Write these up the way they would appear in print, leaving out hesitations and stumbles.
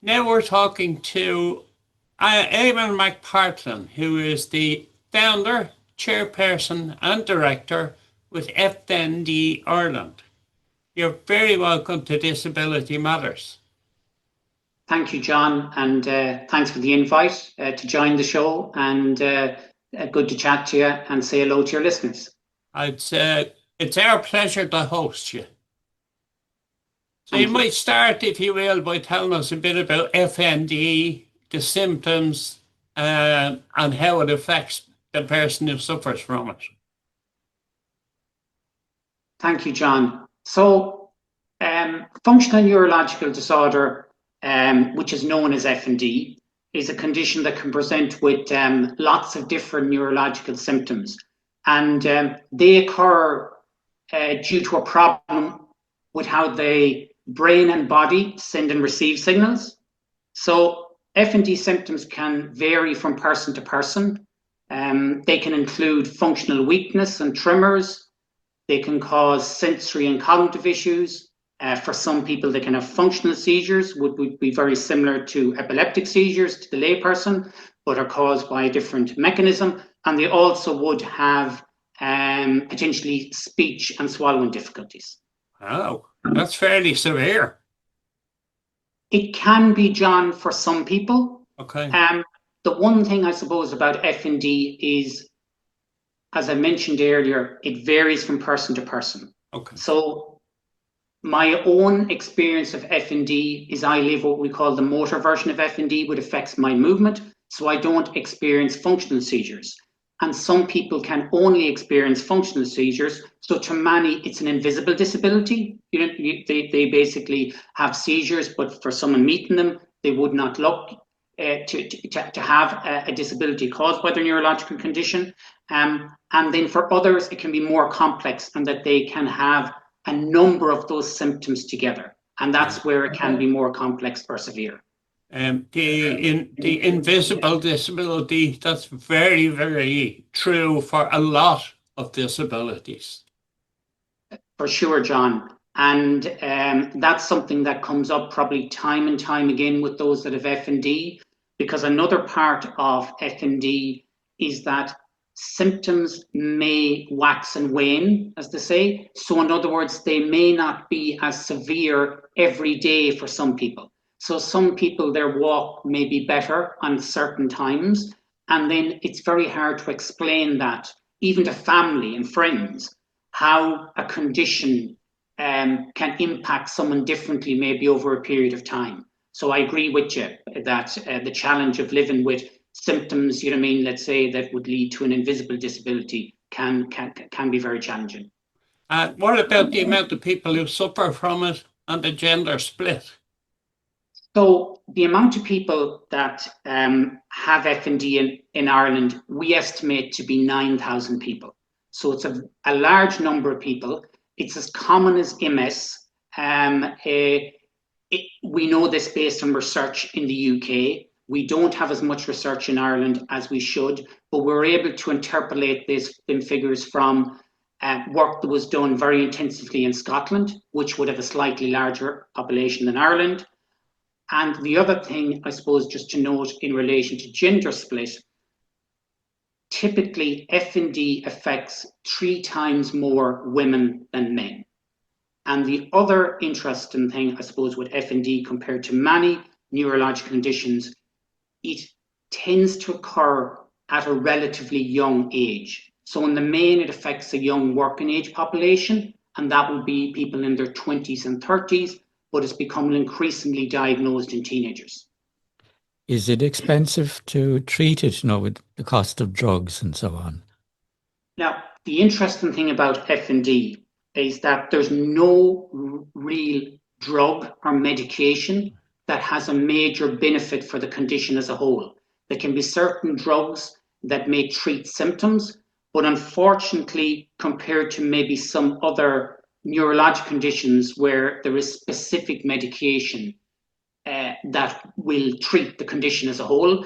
Now we're talking to Eamonn McPartlin, who is the founder, chairperson, and director with FND Ireland. You're very welcome to Disability Matters. Thank you, John, and thanks for the invite to join the show, and good to chat to you and say hello to your listeners. It's our pleasure to host you. So you might start, if you will, by telling us a bit about FND, the symptoms, and how it affects the person who suffers from it. Thank you, John. So, functional neurological disorder, which is known as FND, is a condition that can present with lots of different neurological symptoms. And they occur due to a problem with how the brain and body send and receive signals. So FND symptoms can vary from person to person. They can include functional weakness and tremors. They can cause sensory and cognitive issues. For some people, they can have functional seizures, would be very similar to epileptic seizures to the layperson, but are caused by a different mechanism. And they also would have potentially speech and swallowing difficulties. Oh, that's fairly severe. It can be, John, for some people. Okay. The one thing I suppose about FND is, as I mentioned earlier, it varies from person to person. Okay. So my own experience of FND is I live what we call the motor version of FND, which affects my movement. So I don't experience functional seizures. And some people can only experience functional seizures. So to many, it's an invisible disability. You know, they basically have seizures, but for someone meeting them, they would not look to have a disability caused by their neurological condition. And then for others, it can be more complex, and that they can have a number of those symptoms together. And that's where it can be more complex or severe. The invisible disability, that's very, very true for a lot of disabilities. For sure, John. And that's something that comes up probably time and time again with those that have FND, because another part of FND is that symptoms may wax and wane, as they say. So in other words, they may not be as severe every day for some people. So some people, their walk may be better on certain times, and then it's very hard to explain that, even to family and friends, how a condition can impact someone differently, maybe over a period of time. So I agree with you that the challenge of living with symptoms, you know what I mean, let's say, that would lead to an invisible disability can be very challenging. What about the amount of people who suffer from it and the gender split? So the amount of people that have FND in Ireland, we estimate to be 9,000 people. So it's a large number of people. It's as common as MS. We know this based on research in the UK. We don't have as much research in Ireland as we should, but we're able to interpolate this in figures from work that was done very intensively in Scotland, which would have a slightly larger population than Ireland. And the other thing, I suppose, just to note in relation to gender split, typically FND affects 3 times more women than men. And the other interesting thing, I suppose, with FND compared to many neurological conditions, it tends to occur at a relatively young age. So in the main, it affects a young working age population, and that would be people in their 20s and 30s, but it's becoming increasingly diagnosed in teenagers. Is it expensive to treat it, with the cost of drugs and so on? Now, the interesting thing about FND is that there's no real drug or medication that has a major benefit for the condition as a whole. There can be certain drugs that may treat symptoms, but unfortunately, compared to maybe some other neurologic conditions where there is specific medication that will treat the condition as a whole,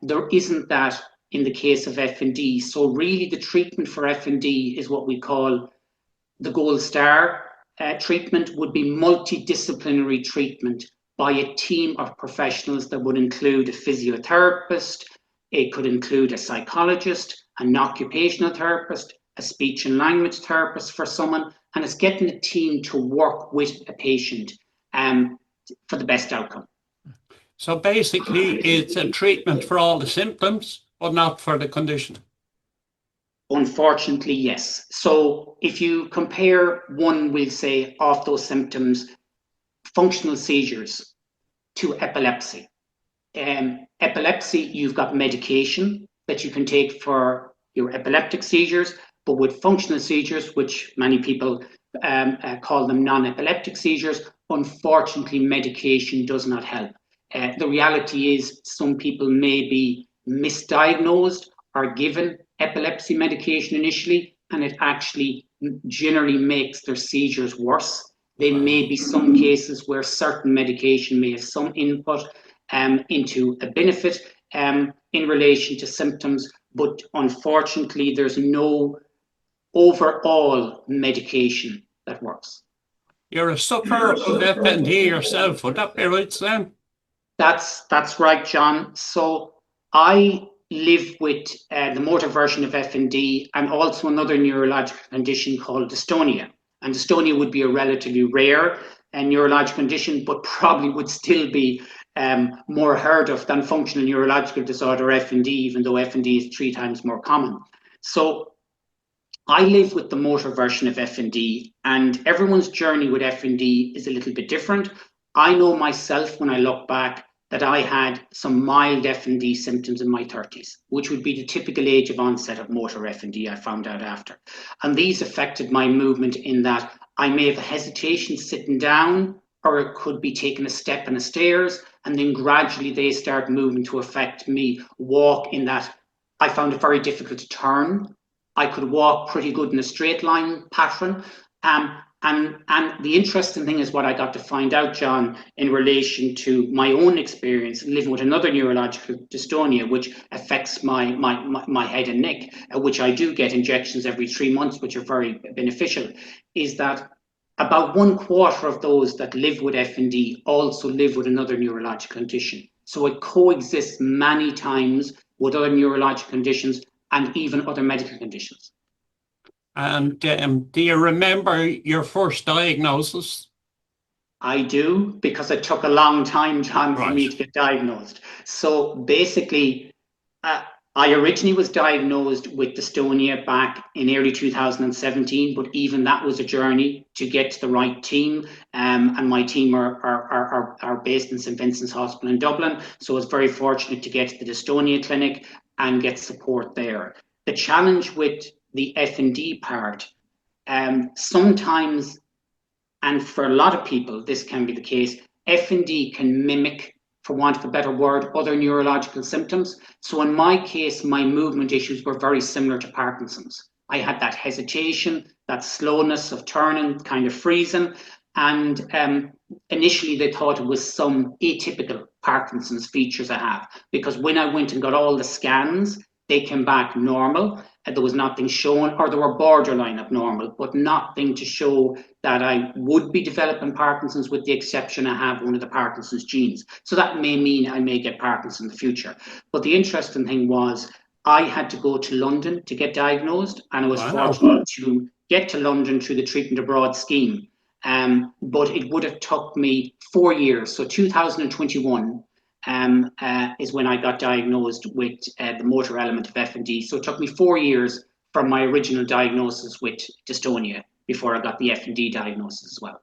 there isn't that in the case of FND. So really the treatment for FND is what we call the gold star treatment, would be multidisciplinary treatment by a team of professionals that would include a physiotherapist, it could include a psychologist, an occupational therapist, a speech and language therapist for someone, and it's getting a team to work with a patient for the best outcome. So basically, it's a treatment for all the symptoms, but not for the condition. Unfortunately, yes. So if you compare one, we'll say, of those symptoms, functional seizures to epilepsy. Epilepsy, you've got medication that you can take for your epileptic seizures, but with functional seizures, which many people call them non-epileptic seizures, unfortunately, medication does not help. The reality is some people may be misdiagnosed or given epilepsy medication initially, and it actually generally makes their seizures worse. There may be some cases where certain medication may have some input into a benefit in relation to symptoms, but unfortunately, there's no overall medication that works. You're a sufferer of FND yourself, would that be right, Sam? That's right, John. So I live with the motor version of FND and also another neurological condition called dystonia. And dystonia would be a relatively rare neurological condition, but probably would still be more heard of than functional neurological disorder, FND, even though FND is 3 times more common. So I live with the motor version of FND, and everyone's journey with FND is a little bit different. I know myself, when I look back, that I had some mild FND symptoms in my 30s, which would be the typical age of onset of motor FND, I found out after. And these affected my movement in that I may have a hesitation sitting down, or it could be taking a step in the stairs, and then gradually they start moving to affect me walk, in that I found it very difficult to turn. I could walk pretty good in a straight line pattern. And the interesting thing is what I got to find out, John, in relation to my own experience living with another neurological dystonia, which affects my head and neck, which I do get injections every 3 months, which are very beneficial, is that about 1/4 of those that live with FND also live with another neurological condition. So it coexists many times with other neurological conditions and even other medical conditions. And do you remember your first diagnosis? I do, because it took a long time, John, for me to get diagnosed. So basically, I originally was diagnosed with dystonia back in early 2017, but even that was a journey to get to the right team. And my team are based in St Vincent's Hospital in Dublin. So I was very fortunate to get to the dystonia clinic and get support there. The challenge with the FND part, sometimes, and for a lot of people, this can be the case, FND can mimic, for want of a better word, other neurological symptoms. So in my case, my movement issues were very similar to Parkinson's. I had that hesitation, that slowness of turning, kind of freezing. And initially they thought it was some atypical Parkinson's features I have, because when I went and got all the scans, they came back normal. There was nothing shown, or they were borderline abnormal, but nothing to show that I would be developing Parkinson's, with the exception I have one of the Parkinson's genes. So that may mean I may get Parkinson's in the future. But the interesting thing was I had to go to London to get diagnosed, and I was fortunate to get to London through the Treatment Abroad scheme. But it would have took me 4 years. So 2021 is when I got diagnosed with the motor element of FND. So it took me 4 years from my original diagnosis with dystonia before I got the FND diagnosis as well.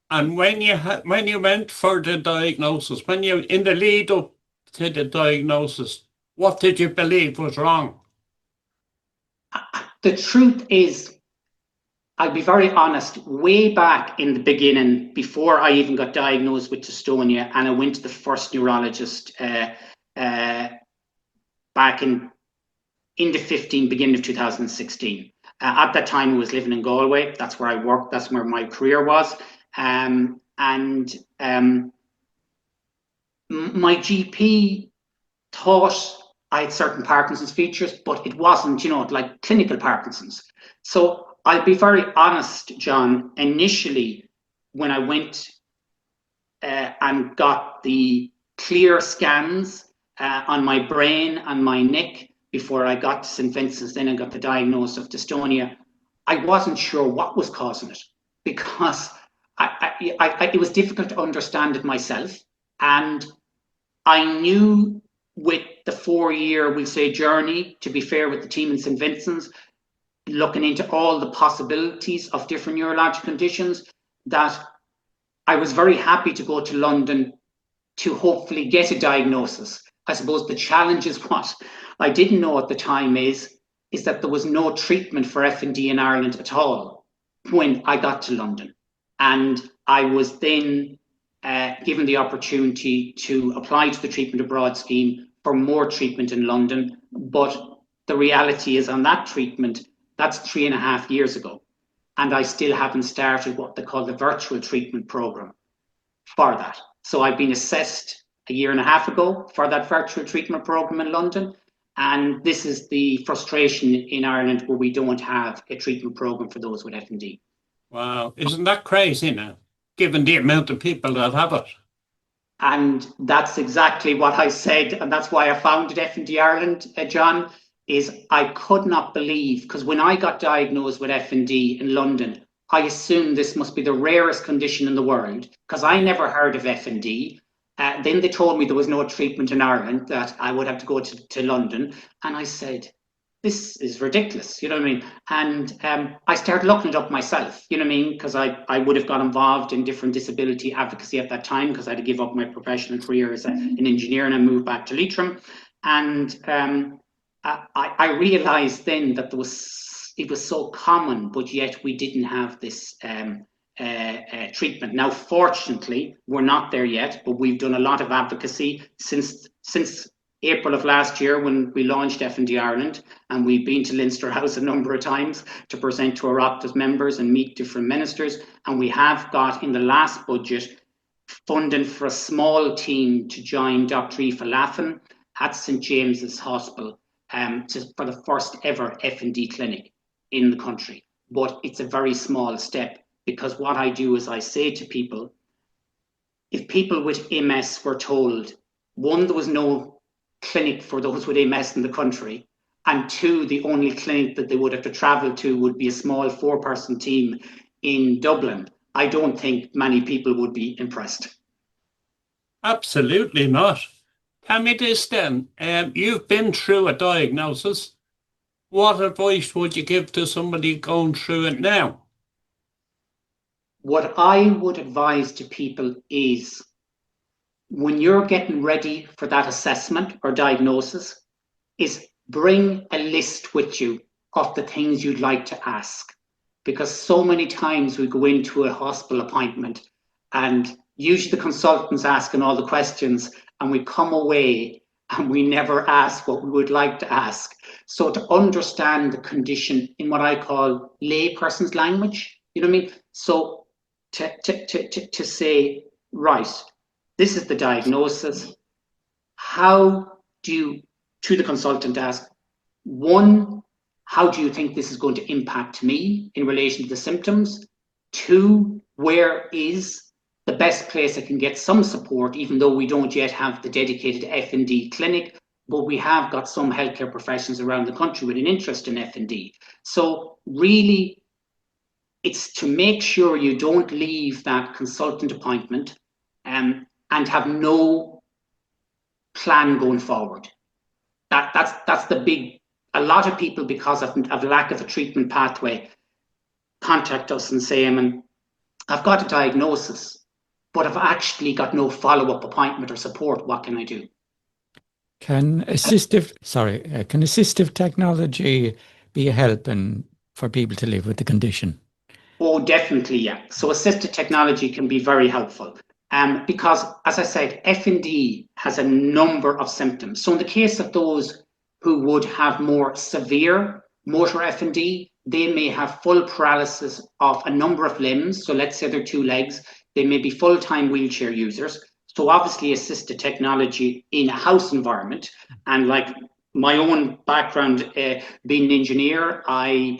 And when you went for the diagnosis, when you in the lead up to the diagnosis, what did you believe was wrong? The truth is, I'll be very honest, way back in the beginning, before I even got diagnosed with dystonia, and I went to the first neurologist back in the beginning of 2016. At that time, I was living in Galway. That's where I worked. That's where my career was. My GP thought I had certain Parkinson's features, but it wasn't, like clinical Parkinson's. So I'll be very honest, John. Initially, when I went and got the clear scans on my brain and my neck before I got to St. Vincent's, then I got the diagnosis of dystonia, I wasn't sure what was causing it, because it was difficult to understand it myself. And I knew with the 4-year, we'll say, journey, to be fair, with the team in St. Vincent's, looking into all the possibilities of different neurological conditions, that I was very happy to go to London to hopefully get a diagnosis. I suppose the challenge is, what I didn't know at the time is that there was no treatment for FND in Ireland at all when I got to London. And I was then given the opportunity to apply to the Treatment Abroad scheme for more treatment in London. But the reality is, on that treatment, that's 3.5 years ago. And I still haven't started what they call the virtual treatment program for that. So I've been assessed 1.5 years ago for that virtual treatment program in London. And this is the frustration in Ireland, where we don't have a treatment program for those with FND. Wow, isn't that crazy now, given the amount of people that have it? And that's exactly what I said, and that's why I founded FND Ireland, John, is I could not believe, because when I got diagnosed with FND in London, I assumed this must be the rarest condition in the world, because I never heard of FND. Then they told me there was no treatment in Ireland, that I would have to go to London. And I said, this is ridiculous, you know what I mean? And I started looking it up myself, you know what I mean? Because I would have got involved in different disability advocacy at that time, because I had to give up my professional career as an engineer, and I moved back to Leitrim. And I realised then that it was so common, but yet we didn't have this treatment. Now, fortunately, we're not there yet, but we've done a lot of advocacy since April of last year, when we launched FND Ireland, and we've been to Leinster House a number of times to present to our Oireachtas members and meet different ministers. And we have got, in the last budget, funding for a small team to join Dr. Aoife Laffin at St. James's Hospital for the first ever FND clinic in the country. But it's a very small step, because what I do is I say to people, if people with MS were told, one, there was no clinic for those with MS in the country, and two, the only clinic that they would have to travel to would be a small 4-person team in Dublin, I don't think many people would be impressed. Absolutely not. Tell me this then, you've been through a diagnosis. What advice would you give to somebody going through it now? What I would advise to people is, when you're getting ready for that assessment or diagnosis, is bring a list with you of the things you'd like to ask. Because so many times we go into a hospital appointment and usually the consultant's asking all the questions, and we come away and we never ask what we would like to ask. So to understand the condition in what I call layperson's language, you know what I mean? So to say, right, this is the diagnosis. How do you, to the consultant, ask, one, how do you think this is going to impact me in relation to the symptoms? Two, where is the best place I can get some support, even though we don't yet have the dedicated FND clinic, but we have got some healthcare professionals around the country with an interest in FND. So really, it's to make sure you don't leave that consultant appointment and have no plan going forward. That's the big, a lot of people, because of lack of a treatment pathway, contact us and say, Eamon, I've got a diagnosis, but I've actually got no follow-up appointment or support. What can I do? Can assistive technology be a help for people to live with the condition? Oh, definitely, yeah. So assistive technology can be very helpful. Because, as I said, FND has a number of symptoms. So in the case of those who would have more severe motor FND, they may have full paralysis of a number of limbs. So let's say they're 2 legs. They may be full-time wheelchair users. So obviously assistive technology in a house environment. And like my own background, being an engineer, I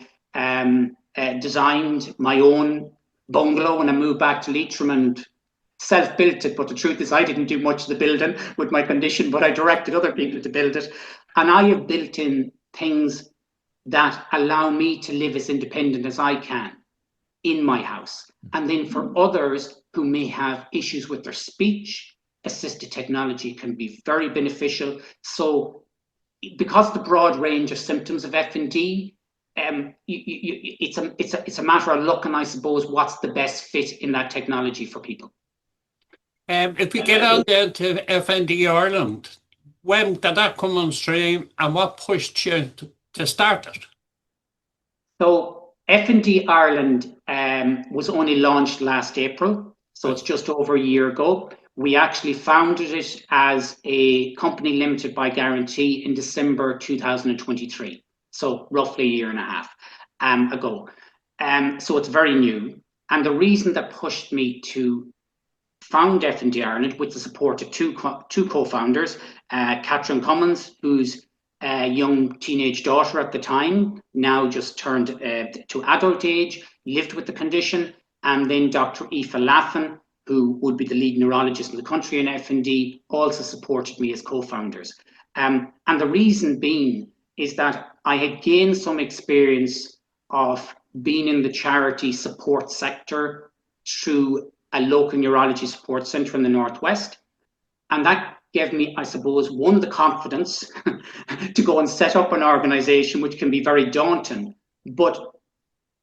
designed my own bungalow when I moved back to Leitrim, and self-built it, but the truth is I didn't do much of the building with my condition, but I directed other people to build it. And I have built in things that allow me to live as independent as I can in my house. And then for others who may have issues with their speech, assisted technology can be very beneficial. So because the broad range of symptoms of FND, it's a matter of looking, I suppose, what's the best fit in that technology for people. If we get on then to FND Ireland, when did that come on stream and what pushed you to start it? So FND Ireland was only launched last April, so it's just over a year ago. We actually founded it as a company limited by guarantee in December 2023, so roughly a year and a half ago. So it's very new. And the reason that pushed me to found FND Ireland, with the support of two co-founders, Catherine Cummins, whose young teenage daughter at the time, now just turned to adult age, lived with the condition, and then Dr. Aoife Laffin, who would be the lead neurologist in the country in FND, also supported me as co-founders. And the reason being is that I had gained some experience of being in the charity support sector through a local neurology support centre in the Northwest. And that gave me, I suppose, one, the confidence to go and set up an organisation, which can be very daunting. But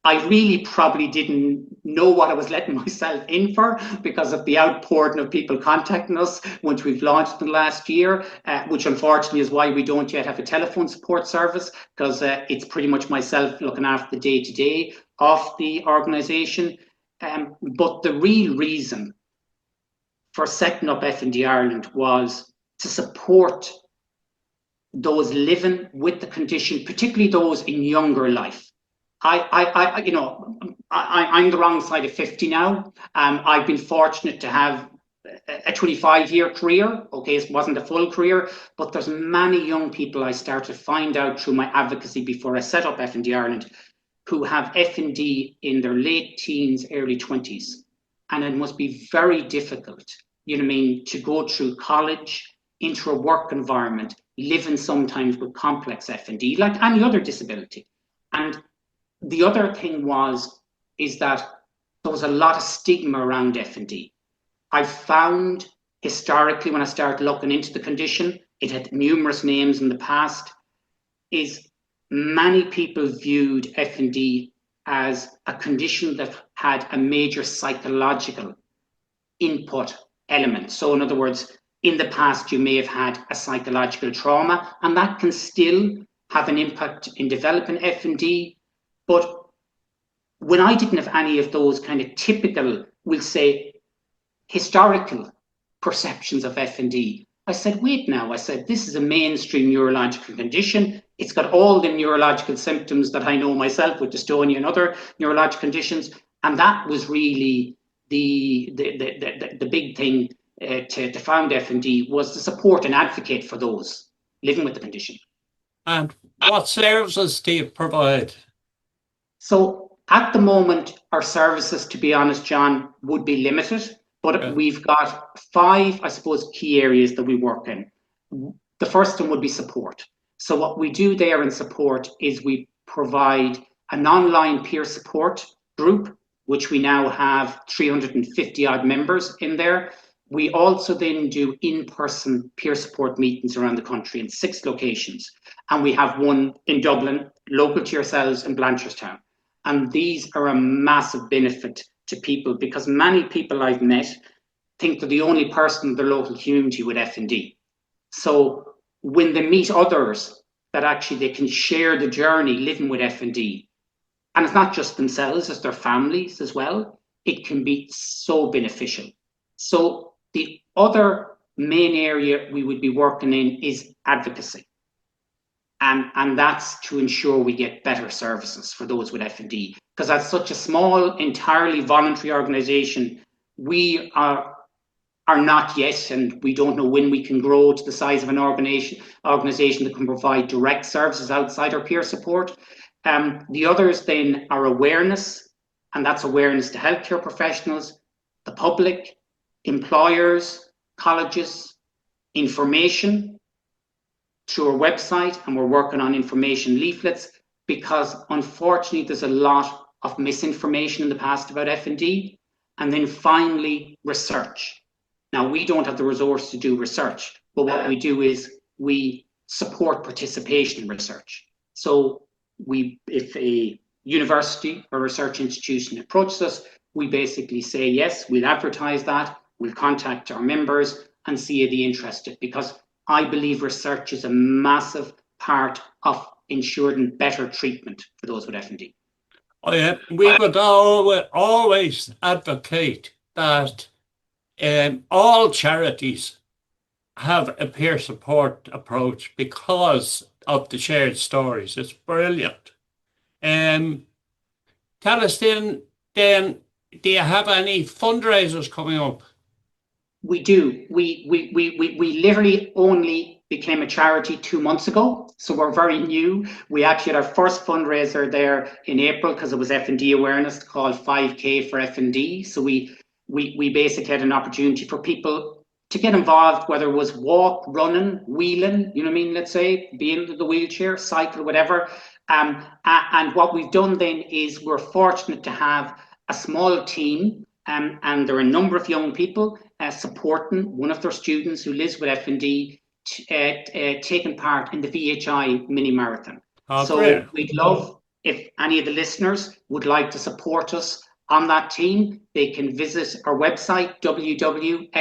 I really probably didn't know what I was letting myself in for because of the outpouring of people contacting us once we've launched in the last year, which unfortunately is why we don't yet have a telephone support service, because it's pretty much myself looking after the day-to-day of the organisation. But the real reason for setting up FND Ireland was to support those living with the condition, particularly those in younger life. I'm the wrong side of 50 now. I've been fortunate to have a 25-year career. Okay, it wasn't a full career, but there's many young people I started to find out through my advocacy before I set up FND Ireland who have FND in their late teens, early 20s. And it must be very difficult, to go through college, into a work environment, living sometimes with complex FND, like any other disability. And the other thing is that there was a lot of stigma around FND. I found historically, when I started looking into the condition, it had numerous names in the past, is many people viewed FND as a condition that had a major psychological input element. So in other words, in the past, you may have had a psychological trauma, and that can still have an impact in developing FND. But when I didn't have any of those kind of typical, we'll say, historical perceptions of FND, I said, wait now, this is a mainstream neurological condition. It's got all the neurological symptoms that I know myself with dystonia and other neurological conditions. And that was really the big thing to found FND, was to support and advocate for those living with the condition. And what services do you provide? So at the moment, our services, to be honest, John, would be limited, but we've got 5, I suppose, key areas that we work in. The first one would be support. So what we do there in support is we provide an online peer support group, which we now have 350 odd members in there. We also then do in-person peer support meetings around the country in 6 locations. And we have one in Dublin, local to yourselves, in Blanchardstown. And these are a massive benefit to people, because many people I've met think they're the only person in their local community with FND. So when they meet others, that actually they can share the journey living with FND, and it's not just themselves, it's their families as well, it can be so beneficial. So the other main area we would be working in is advocacy. And that's to ensure we get better services for those with FND. Because as such a small, entirely voluntary organisation, we are not yet, and we don't know when we can grow to the size of an organisation that can provide direct services outside our peer support. The others then are awareness, and that's awareness to healthcare professionals, the public, employers, colleges, information through our website, and we're working on information leaflets, because unfortunately there's a lot of misinformation in the past about FND. And then finally, research. Now, we don't have the resource to do research, but what we do is we support participation in research. So if a university or research institution approaches us, we basically say, yes, we'll advertise that, we'll contact our members and see if they're interested, because I believe research is a massive part of ensuring better treatment for those with FND. We would always advocate that all charities have a peer support approach because of the shared stories. It's brilliant. Tell us then, do you have any fundraisers coming up? We do. We literally only became a charity 2 months ago, so we're very new. We actually had our first fundraiser there in April because it was FND awareness, called 5K for FND. So we basically had an opportunity for people to get involved, whether it was walk, running, wheeling, you know what I mean, let's say, be in the wheelchair, cycle, whatever. And what we've done then is we're fortunate to have a small team, and there are a number of young people supporting one of their students who lives with FND, taking part in the VHI mini marathon. So brilliant. we'd love if any of the listeners would like to support us on that team. They can visit our website, www.fnd.ie,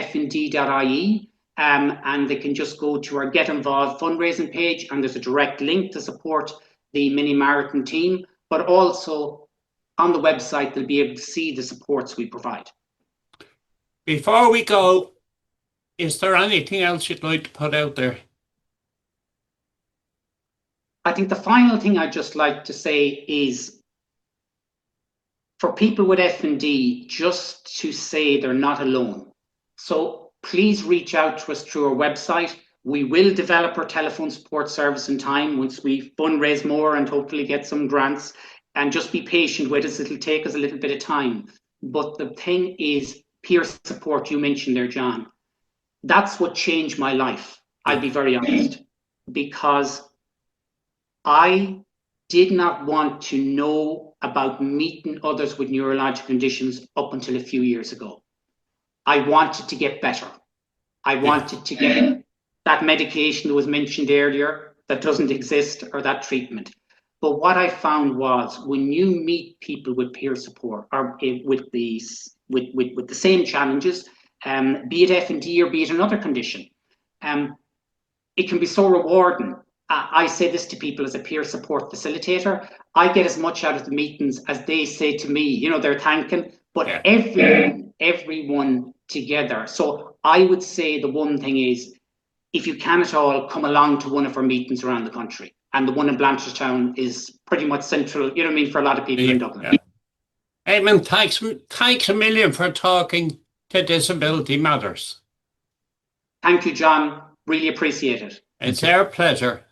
and they can just go to our Get Involved fundraising page, and there's a direct link to support the mini marathon team. But also on the website, they'll be able to see the supports we provide. Before we go, is there anything else you'd like to put out there? I think the final thing I'd just like to say is, for people with FND, just to say they're not alone. So please reach out to us through our website. We will develop our telephone support service in time once we fundraise more and hopefully get some grants. And just be patient with us. It'll take us a little bit of time. But the thing is, peer support, you mentioned there, John. That's what changed my life. I'll be very honest, because I did not want to know about meeting others with neurological conditions up until a few years ago. I wanted to get better. I wanted to get that medication that was mentioned earlier that doesn't exist, or that treatment. But what I found was, when you meet people with peer support, or with the same challenges, be it FND or be it another condition, it can be so rewarding. I say this to people as a peer support facilitator. I get as much out of the meetings as they say to me. You know, they're thanking, but everyone together. So I would say the one thing is, if you can at all, come along to one of our meetings around the country. And the one in Blanchardstown is pretty much central, you know what I mean, for a lot of people in Dublin. Eamon, thanks a million for talking to Disability Matters. Thank you, John. Really appreciate it. It's our pleasure.